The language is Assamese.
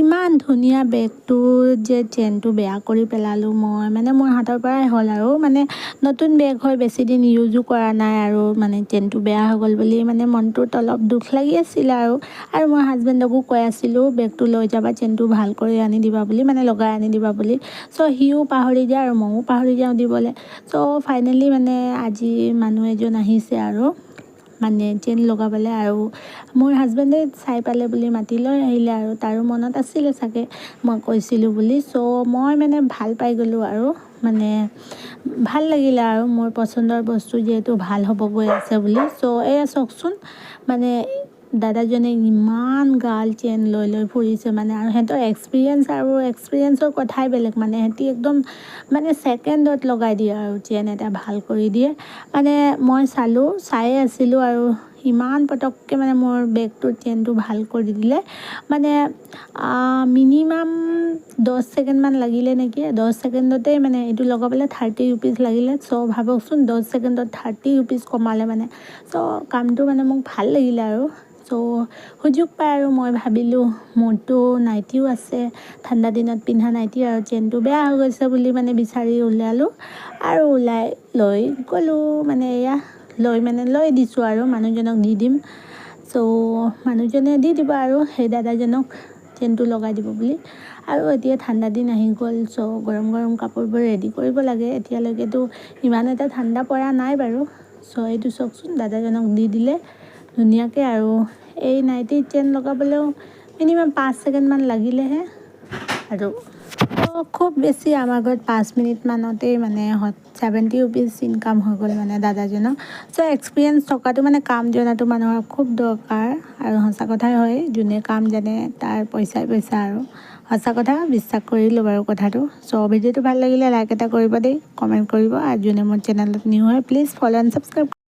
ইমান ধুনীয়া বেগটো যে চেইনটো বেয়া কৰি পেলালোঁ মই, মানে মোৰ হাতৰ পৰাই হ'ল আৰু মানে নতুন বেগ হয়, বেছিদিন ইউজো কৰা নাই আৰু মানে চেইনটো বেয়া হৈ গ'ল বুলি মানে মনটোত অলপ দুখ লাগি আছিলে আৰু মই হাজবেণ্ডকো কৈ আছিলোঁ বেগটো লৈ যাবা, চেইনটো ভাল কৰি আনি দিবা বুলি, মানে লগাই আনি দিবা বুলি। চ' সিও পাহৰি যায় আৰু ময়ো পাহৰি যাওঁ দিবলৈ। চ' ফাইনেলি মানে আজি মানুহ এজন আহিছে আৰু মানে চেইন লগাবলৈ, আৰু মোৰ হাজবেণ্ডে চাই পালে বুলি মাতি লৈ আহিলে আৰু তাৰো মনত আছিলে চাগে মই কৈছিলোঁ বুলি। চ' মই মানে ভাল পাই গ'লোঁ আৰু মানে ভাল লাগিলে আৰু মোৰ পচন্দৰ বস্তু যিহেতু ভাল হ'ব গৈ আছে বুলি। চ' এয়া চাওকচোন, মানে দাদাজনে ইমান গাল চেইন লৈ লৈ ফুৰিছে মানে, আৰু সিহঁতৰ এক্সপিৰিয়েঞ্চৰ কথাই বেলেগ মানে। সিহঁতি একদম মানে ছেকেণ্ডত লগাই দিয়ে আৰু চেইন এটা ভাল কৰি দিয়ে। মানে মই চায়ে আছিলোঁ আৰু ইমান পটককৈ মানে মোৰ বেগটোৰ চেইনটো ভাল কৰি দিলে। মানে মিনিমাম 10 ছেকেণ্ডমান লাগিলে নেকি, 10 ছেকেণ্ডতেই মানে এইটো লগাবলৈ 30 ৰুপিজ লাগিলে। চ' ভাবকচোন 10 ছেকেণ্ডত 30 ৰুপিজ কমালে মানে। চ' কামটো মানে মোক ভাল লাগিলে আৰু। চ' সুযোগ পাই আৰু মই ভাবিলোঁ মোৰতো নাইটিও আছে, ঠাণ্ডা দিনত পিন্ধা নাইটি, আৰু চেইনটো বেয়া হৈ গৈছে বুলি মানে বিচাৰি ওলালোঁ আৰু ওলাই লৈ গ'লোঁ। মানে এয়া লৈ দিছোঁ আৰু মানুহজনক দি দিম। চ' মানুহজনে দি দিব আৰু সেই দাদাজনক চেইনটো লগাই দিব বুলি। আৰু এতিয়া ঠাণ্ডা দিন আহি গ'ল, চ' গৰম গৰম কাপোৰবোৰ ৰেডি কৰিব লাগে। এতিয়ালৈকেতো ইমান এটা ঠাণ্ডা পৰা নাই বাৰু। চ' এইটো চাওকচোন, দাদাজনক দি দিলে ধুনীয়াকৈ। আৰু এই নাইটিৰ চেইন লগাবলৈও মিনিমাম 5 ছেকেণ্ডমান লাগিলেহে, আৰু খুব বেছি আমাৰ ঘৰত 5 মিনিটমানতেই মানে 70 ৰুপিজ ইনকাম হৈ গ'ল মানে দাদাজনৰ। চ' এক্সপিৰিয়েঞ্চ থকাটো মানে কাম জনাটো মানুহৰ খুব দৰকাৰ, আৰু সঁচা কথাই হয়, যোনে কাম জানে তাৰ পইচাই পইচা আৰু। সঁচা কথা, বিশ্বাস কৰিলোঁ বাৰু কথাটো। চ' ভিডিঅ'টো ভাল লাগিলে লাইক এটা কৰিব দেই, কমেণ্ট কৰিব, আৰু যোনে মোৰ চেনেলত নিউ হয় প্লিজ ফ'ল' এণ্ড ছাবস্ক্ৰাইব।